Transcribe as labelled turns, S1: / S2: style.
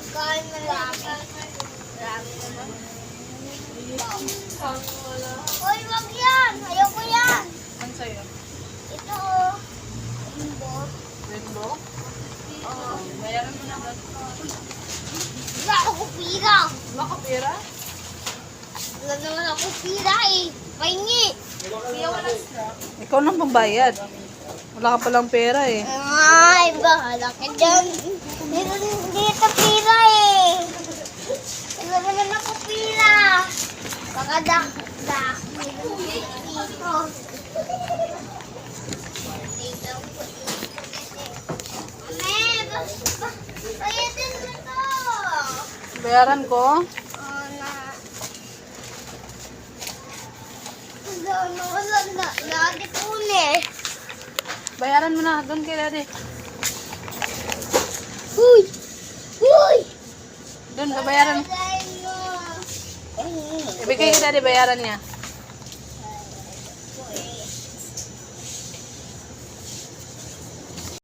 S1: Kain marami. Marami naman. Uy, wag yan. Ayoko yan.
S2: Ano sa'yo?
S1: Ito oh. Rainbow.
S2: Rainbow? Oo. Bayaran mo na ba?
S1: Wala ako pira.
S2: Makapira?
S1: Wala naman ako pira eh. Pahingi.
S2: Ikaw nang pambayad. Wala ka palang pera eh.
S1: Ay, bahala ka dyan. Hindi ito pira eh. Wala naman ako pira. Baka da. Dito. Bayadan mo to.
S2: Bayaran ko?
S1: Lagi puli.
S2: Bayaran mo na. Doon kay daddy.
S1: Uy! Uy!
S2: Doon, bayaran. Ibigay kay daddy, bayaran niya.